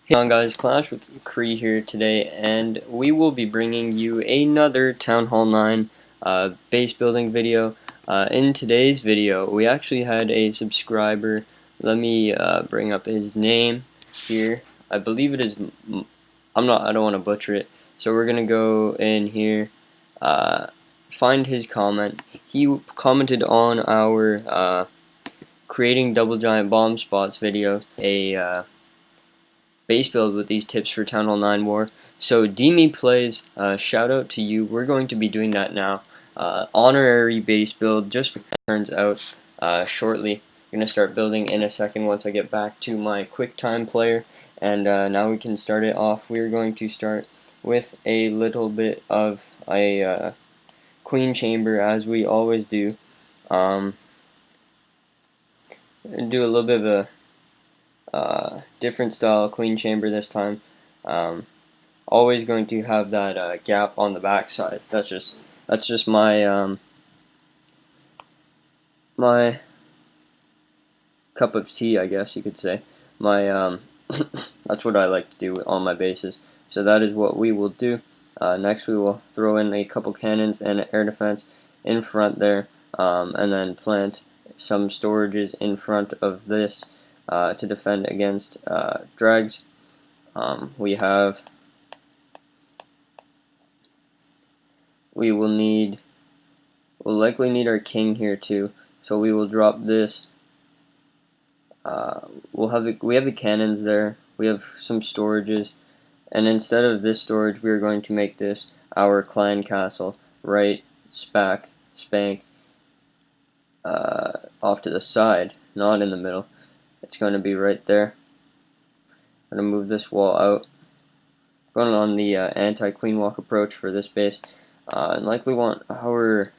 Hey on guys, Clash with Cree here today, and we will be bringing you another Town Hall 9 base building video. In today's video, we actually had a subscriber. Let me bring up his name here. I believe it is. I don't want to butcher it. So we're gonna go in here, find his comment. He commented on our creating double giant bomb spots video. Base build with these tips for Town Hall 9 War. So Dimi plays, shout out to you. We're going to be doing that now. Honorary base build just turns out shortly. I'm going to start building in a second once I get back to my QuickTime player. And now we can start it off. We're going to start with a little bit of a queen chamber, as we always do. Do a little bit of a different style queen chamber this time. Always going to have that gap on the back side. That's just my my cup of tea, I guess you could say. My that's what I like to do with all my bases. So that is what we will do. Next we will throw in a couple cannons and an air defense in front there, and then plant some storages in front of this to defend against drags. We'll likely need our king here too, so we will drop this. We have the cannons there. We have some storages, and instead of this storage, we are going to make this our clan castle, right spank off to the side, not in the middle. It's going to be right there. I'm going to move this wall out. Going on the anti-queen walk approach for this base. And likely want our...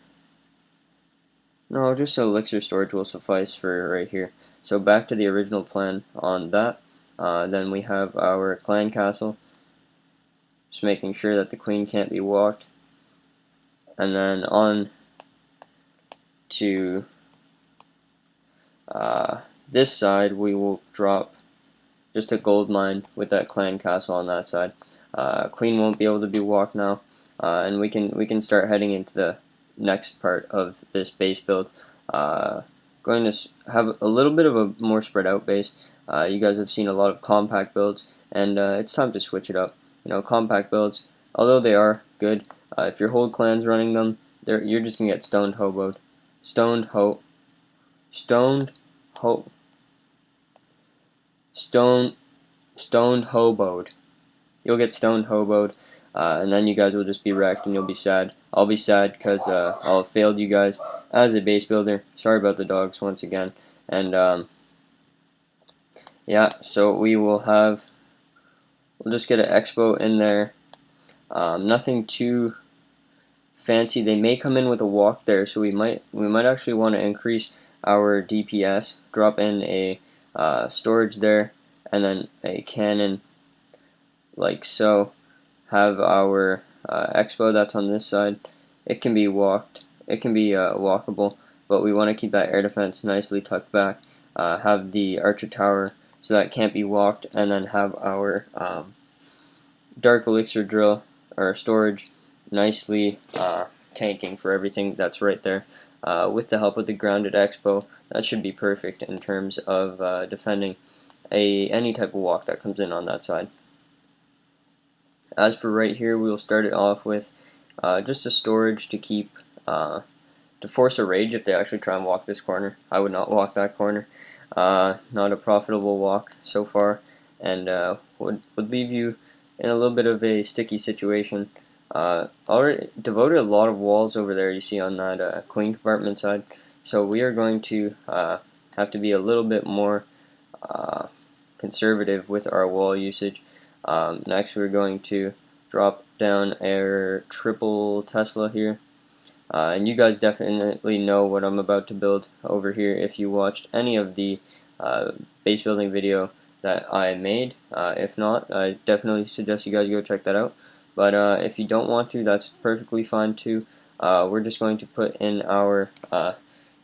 No, just elixir storage will suffice for right here. So back to the original plan on that. Then we have our clan castle. Just making sure that the queen can't be walked. And then on to this side, we will drop just a gold mine with that clan castle on that side. Queen won't be able to be walked now, and we can start heading into the next part of this base build. Going to have a little bit of a more spread out base. You guys have seen a lot of compact builds, and it's time to switch it up. You know, compact builds, although they are good, if your whole clan's running them, you're just gonna get stoned hoboed. Stoned hoboed. You'll get stoned hoboed, and then you guys will just be wrecked, and you'll be sad. I'll be sad because I'll have failed you guys as a base builder. Sorry about the dogs once again. And yeah, so we'll just get an expo in there. Nothing too fancy. They may come in with a walk there, so we might actually want to increase our DPS. Drop in a storage there, and then a cannon like so. Have our expo that's on this side. It can be walked. It can be walkable, but we want to keep that air defense nicely tucked back. Have the archer tower so that it can't be walked, and then have our dark elixir drill or storage nicely tanking for everything that's right there. With the help of the grounded expo, that should be perfect in terms of defending any type of walk that comes in on that side. As for right here, we will start it off with just a storage to keep to force a rage if they actually try and walk this corner. I would not walk that corner. Not a profitable walk so far, and would leave you in a little bit of a sticky situation. Already devoted a lot of walls over there you see on that queen compartment side, so we are going to have to be a little bit more conservative with our wall usage. Next we're going to drop down our triple Tesla here. And you guys definitely know what I'm about to build over here if you watched any of the base building video that I made. If not, I definitely suggest you guys go check that out. But if you don't want to, that's perfectly fine too. We're just going to put in our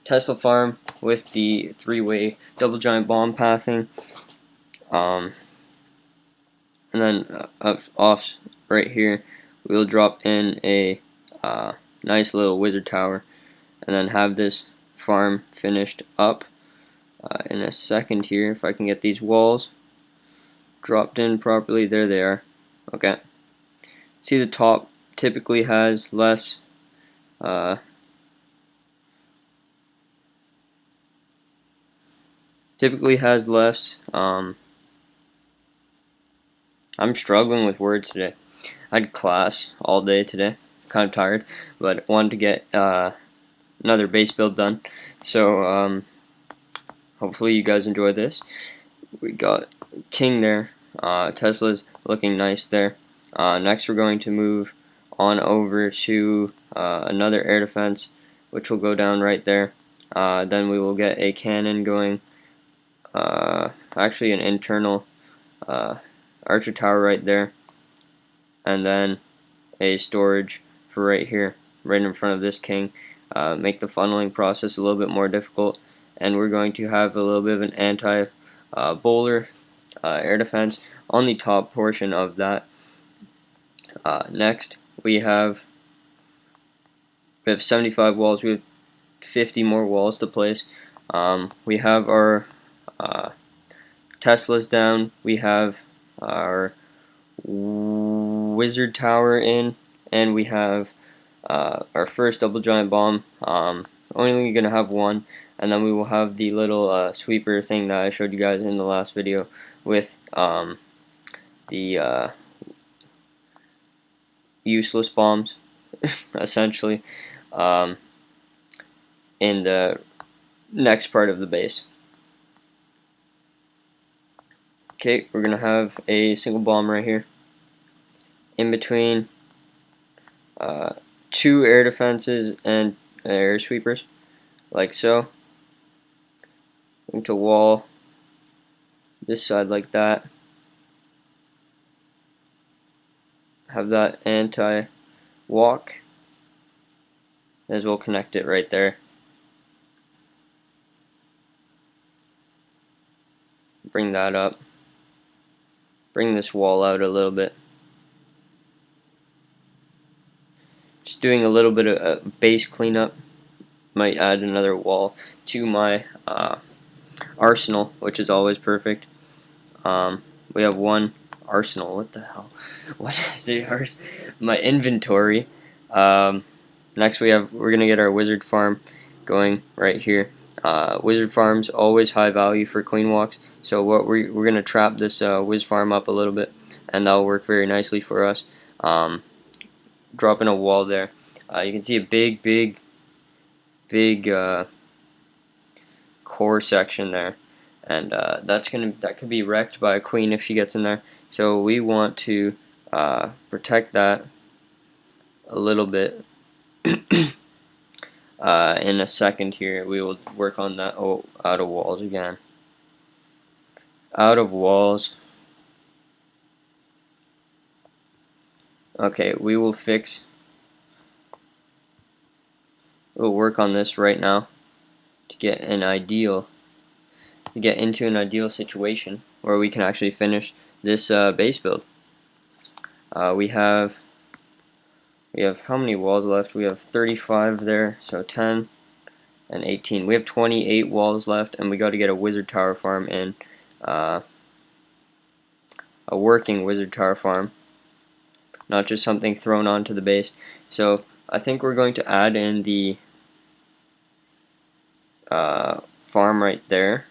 Tesla farm with the 3-way double giant bomb pathing. and then off right here we'll drop in a nice little wizard tower, and then have this farm finished up in a second here. If I can get these walls dropped in properly, there they are. Okay, see the top typically has less I'm struggling with words today. I had class all day today, kind of tired, but wanted to get another base build done. So hopefully you guys enjoy this. We got King there. Tesla's looking nice there. Next we're going to move on over to another air defense, which will go down right there. Then we will get a cannon going, actually an internal archer tower right there, and then a storage for right here, right in front of this king. Make the funneling process a little bit more difficult, and we're going to have a little bit of an anti-bowler air defense on the top portion of that. Next we have 75 walls. We have 50 more walls to place. We have our Teslas down. We have our wizard tower in, and we have our first double giant bomb. Only gonna have one, and then we will have the little sweeper thing that I showed you guys in the last video with the useless bombs, essentially, in the next part of the base. Okay, we're gonna have a single bomb right here in between two air defenses and air sweepers, like so. Going to wall this side like that. Have that anti-walk, as well connect it right there. Bring that up. Bring this wall out a little bit. Just doing a little bit of base cleanup. Might add another wall to my arsenal, which is always perfect. We have one arsenal. What the hell? What is it? My inventory. Next we're gonna get our wizard farm going right here. Wizard farms always high value for queen walks. So what we're gonna trap this wiz farm up a little bit, and that'll work very nicely for us. Drop in a wall there. You can see a big core section there, and that could be wrecked by a queen if she gets in there. So we want to protect that a little bit. In a second here we will work on that. Oh, out of walls again. Out of walls. Okay, we'll work on this right now to get into an ideal situation where we can actually finish this base build. We have how many walls left? We have 35 there, so 10 and 18. We have 28 walls left, and we got to get a wizard tower farm in, a working wizard tower farm, not just something thrown onto the base. So I think we're going to add in the farm right there.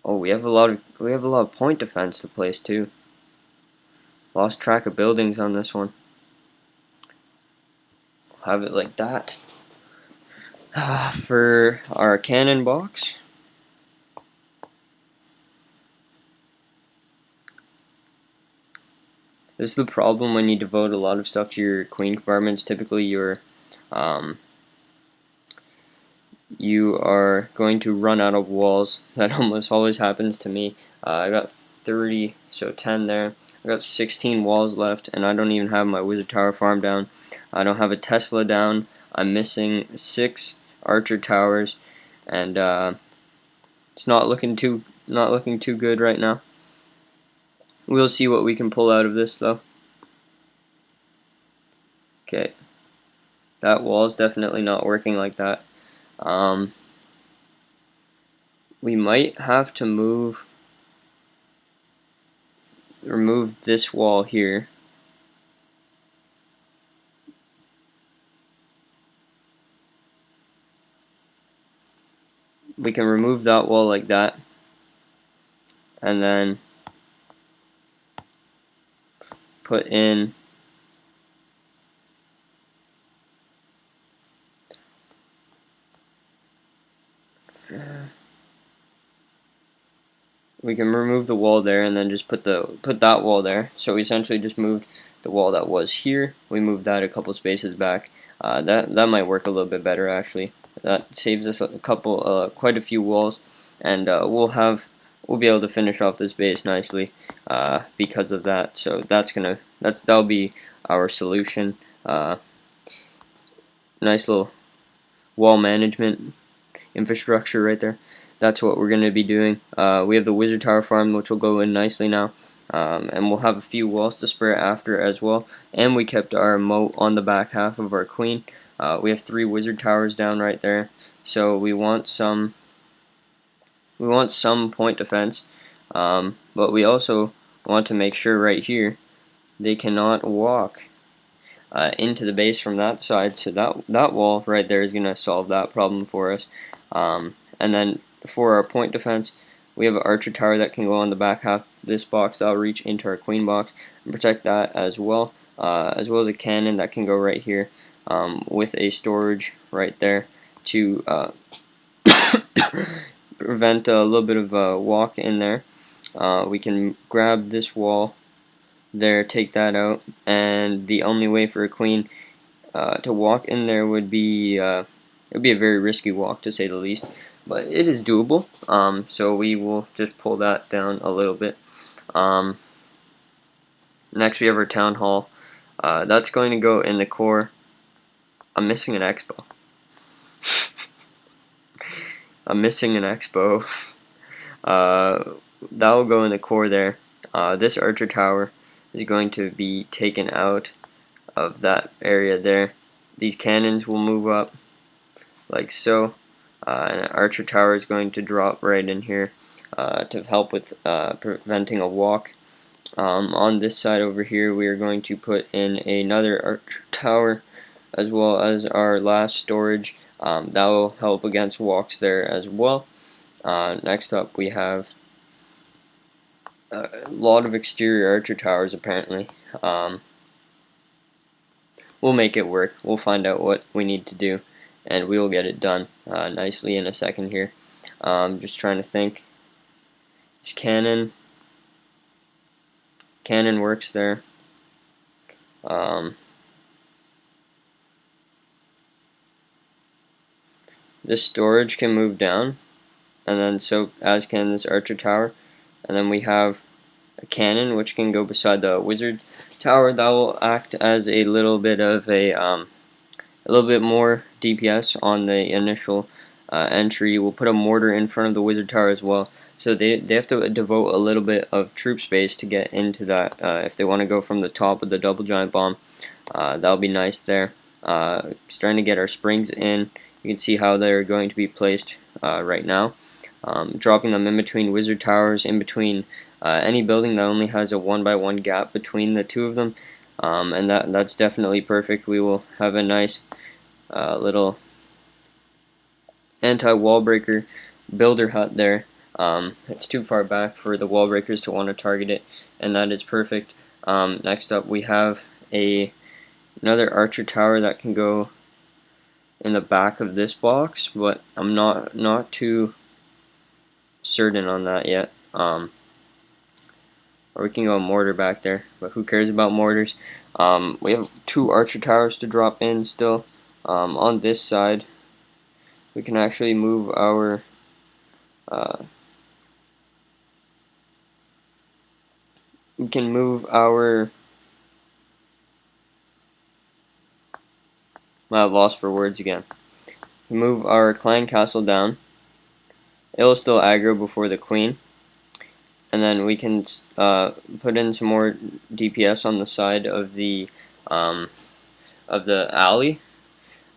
Oh, we have a lot of point defense to place too. Lost track of buildings on this one. Have it like that. For our cannon box, this is the problem when you devote a lot of stuff to your queen compartments. Typically you are going to run out of walls. That almost always happens to me. I got 30, so 10 there. I got 16 walls left, and I don't even have my wizard tower farm down. I don't have a Tesla down. I'm missing 6 archer towers, and it's not looking too good right now. We'll see what we can pull out of this though. Okay, that wall is definitely not working like that. We might have to remove this wall here. We can remove that wall like that, and then put in we can remove the wall there and then just put that wall there. So we essentially just moved the wall that was here. We moved that a couple spaces back. That might work a little bit better actually. That saves us a couple, quite a few walls, and we'll be able to finish off this base nicely because of that. So that'll be our solution. Nice little wall management infrastructure right there. That's what we're going to be doing. We have the wizard tower farm, which will go in nicely now, and we'll have a few walls to spare after as well. And we kept our moat on the back half of our queen. We have 3 wizard towers down right there, so we want some point defense, but we also want to make sure right here they cannot walk into the base from that side. So that wall right there is going to solve that problem for us. And then for our point defense, we have an archer tower that can go on the back half of this box. That'll reach into our queen box and protect that as well as a cannon that can go right here with a storage right there to prevent a little bit of a walk in there. We can grab this wall there, take that out, and the only way for a queen to walk in there would be it would be a very risky walk to say the least, but it is doable. So we will just pull that down a little bit. Next we have our town hall. That's going to go in the core. I'm missing an expo. I'm missing an expo. That will go in the core there. This archer tower is going to be taken out of that area there. These cannons will move up like so, and an archer tower is going to drop right in here to help with preventing a walk. On this side over here, we are going to put in another archer tower as well as our last storage. That will help against walks there as well. Next up, we have a lot of exterior archer towers apparently. We'll make it work. We'll find out what we need to do, and we will get it done nicely in a second here. Just trying to think. This cannon works there. This storage can move down, and then so as can this archer tower, and then we have a cannon which can go beside the wizard tower. That will act as a little bit of a little bit more DPS on the initial entry. We'll put a mortar in front of the wizard tower as well, so they have to devote a little bit of troop space to get into that if they want to go from the top of the double giant bomb. That'll be nice there. Starting to get our springs in. You can see how they're going to be placed right now. Dropping them in between wizard towers, in between any building that only has a 1x1 gap between the two of them, and that's definitely perfect. We will have a nice little anti-wall breaker builder hut there. It's too far back for the wall breakers to want to target it, and that is perfect. Next up, we have another archer tower that can go in the back of this box, but I'm not too certain on that yet. Or we can go mortar back there, but who cares about mortars? We have 2 archer towers to drop in still. On this side, we can actually move our I'm lost for words again. Move our clan castle down. It'll still aggro before the queen, and then we can put in some more DPS on the side of the alley,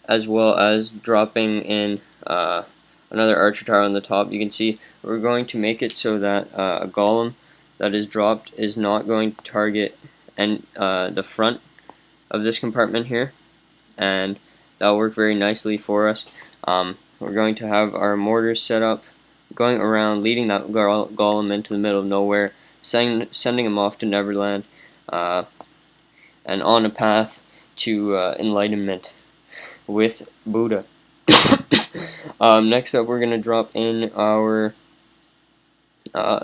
as well as dropping in another archer tower on the top. You can see we're going to make it so that a golem that is dropped is not going to target the front of this compartment here, and that will work very nicely for us. We're going to have our mortars set up, going around, leading that golem into the middle of nowhere, sending him off to Neverland, and on a path to enlightenment with Buddha. Next up, we're going to drop in our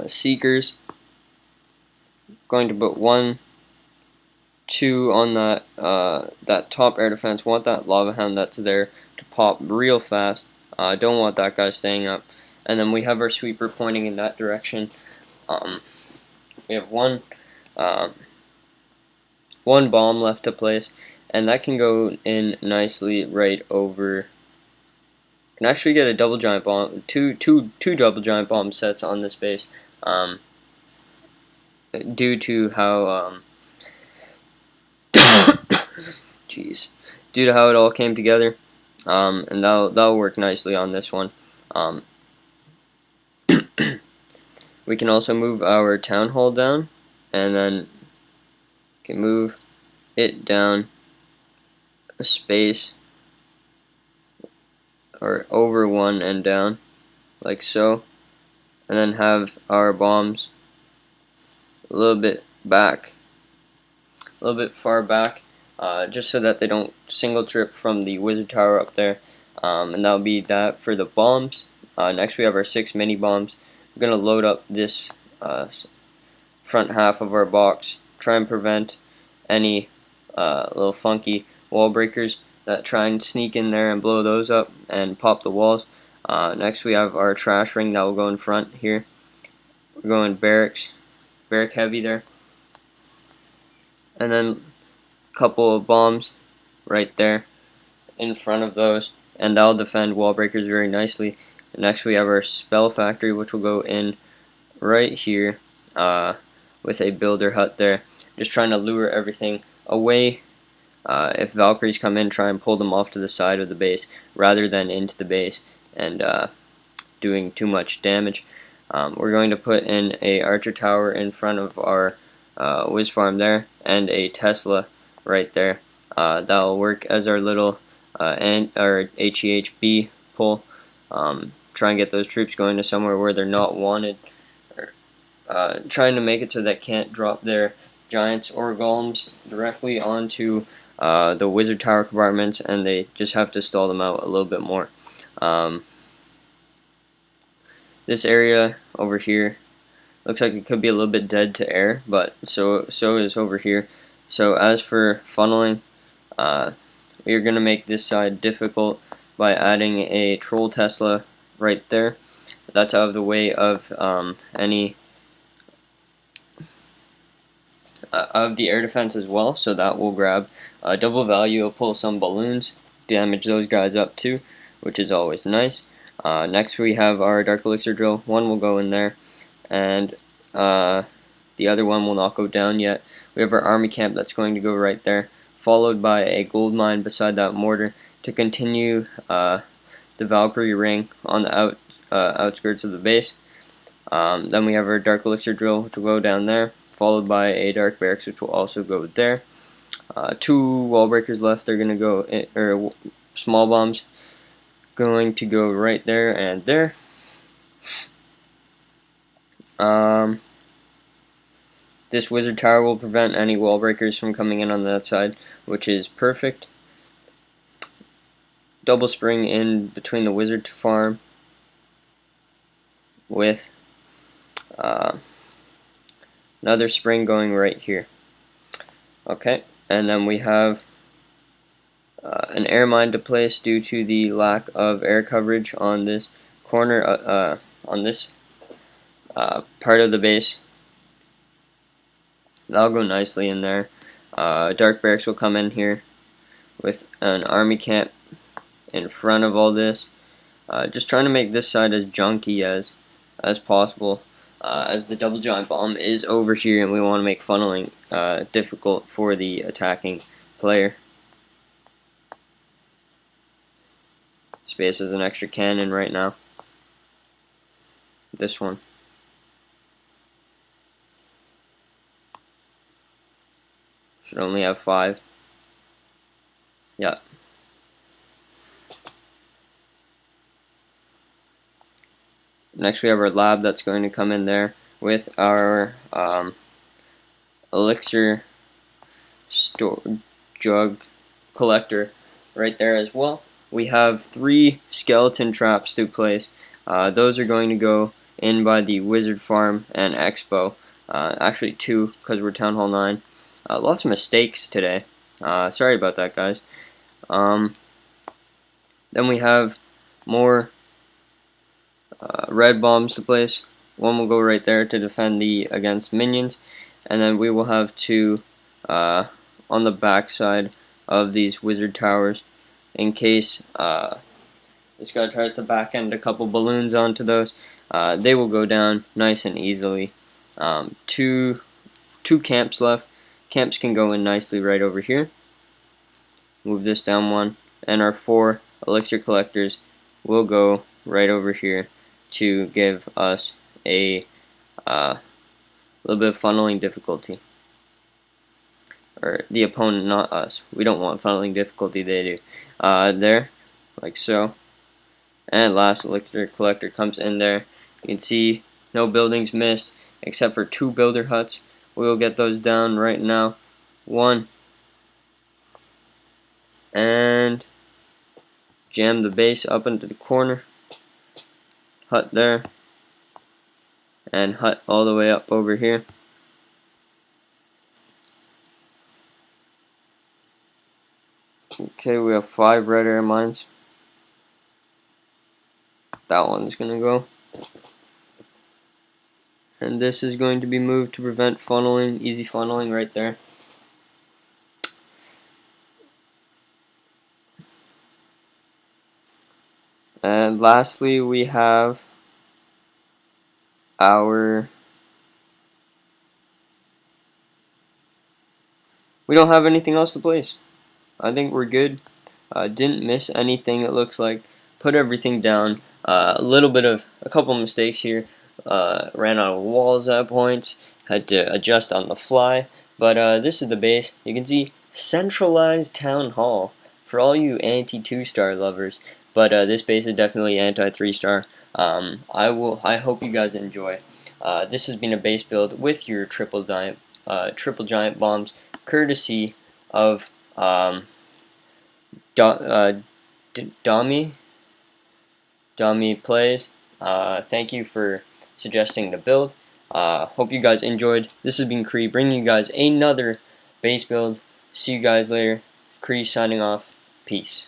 Seekers. Going to put 1, 2 on that top air defense. Want that lava hound that's there to pop real fast. Don't want that guy staying up. And then we have our sweeper pointing in that direction. We have one bomb left to place, and that can go in nicely right over. Can actually get a double giant bomb, two double giant bomb sets on this base, due to how jeez, due to how it all came together, and that'll work nicely on this one. We can also move our town hall down, and then can move it down a space, or over one and down, like so, and then have our bombs a little bit far back, just so that they don't single trip from the wizard tower up there, and that'll be that for the bombs. Next we have our 6 mini bombs. We're going to load up this front half of our box, try and prevent any little funky wall breakers that try and sneak in there and blow those up and pop the walls. Next we have our trash ring that will go in front here. We're going barrack heavy there, and then a couple of bombs right there in front of those, and that'll defend wall breakers very nicely. Next we have our spell factory, which will go in right here with a builder hut there, just trying to lure everything away. If Valkyries come in, try and pull them off to the side of the base rather than into the base and doing too much damage. We're going to put in a archer tower in front of our Wiz farm there, and a Tesla right there. That'll work as our little our HEHB pull. Try and get those troops going to somewhere where they're not wanted, or trying to make it so they can't drop their giants or golems directly onto the wizard tower compartments, and they just have to stall them out a little bit more. This area over here looks like it could be a little bit dead to air, but so is over here. So as for funneling, we are going to make this side difficult by adding a troll Tesla right there. That's out of the way of any of the air defense as well, so that will grab double value. It'll pull some balloons, damage those guys up too, which is always nice. Next we have our Dark Elixir drill. One will go in there, and the other one will not go down yet. We have our army camp that's going to go right there, followed by a gold mine beside that mortar to continue the Valkyrie ring on the outskirts of the base. Then we have our Dark Elixir drill, which will go down there, followed by a Dark Barracks, which will also go there. 2 wall breakers left. They're going to go, or small bombs, going to go right there and there. This wizard tower will prevent any wall breakers from coming in on that side, which is perfect. Double spring in between the wizard farm with another spring going right here. Okay, and then we have an air mine to place due to the lack of air coverage on this corner, on this part of the base. That'll go nicely in there. Dark Barracks will come in here with an army camp in front of all this. Just trying to make this side as junky as possible. as the double giant bomb is over here, and we want to make funneling difficult for the attacking player. Space has an extra cannon right now. This one. Should only have 5. Yeah. Next we have our lab that's going to come in there with our elixir jug collector right there as well. We have 3 skeleton traps to place. Those are going to go in by the wizard farm and expo. Actually 2 because we're town hall 9. Lots of mistakes today. Sorry about that, guys. Then we have more red bombs to place. One will go right there to defend against minions, and then we will have 2 on the back side of these wizard towers in case this guy tries to back end a couple balloons onto those. They will go down nice and easily. Two camps left. Camps can go in nicely right over here. Move this down 1, and our 4 elixir collectors will go right over here to give us a little bit of funneling difficulty. Or the opponent, not us. We don't want funneling difficulty, they do. There, like so. And last elixir collector comes in there. You can see no buildings missed except for 2 builder huts. We will get those down right now. 1. And jam the base up into the corner. Hut there. And hut all the way up over here. Okay, we have 5 red air mines. That one's gonna go. And this is going to be moved to prevent funneling, easy funneling right there. And lastly, we have our... We don't have anything else to place. I think we're good. Didn't miss anything, it looks like. Put everything down. A couple mistakes here. Ran out of walls at points. Had to adjust on the fly. But this is the base. You can see centralized town hall for all you anti 2-star lovers. But this base is definitely anti 3-star. I hope you guys enjoy. This has been a base build with your triple giant bombs, courtesy of Dimi plays. Thank you for suggesting the build. Hope you guys enjoyed. This has been Cree bringing you guys another base build. See you guys later. Cree signing off. Peace.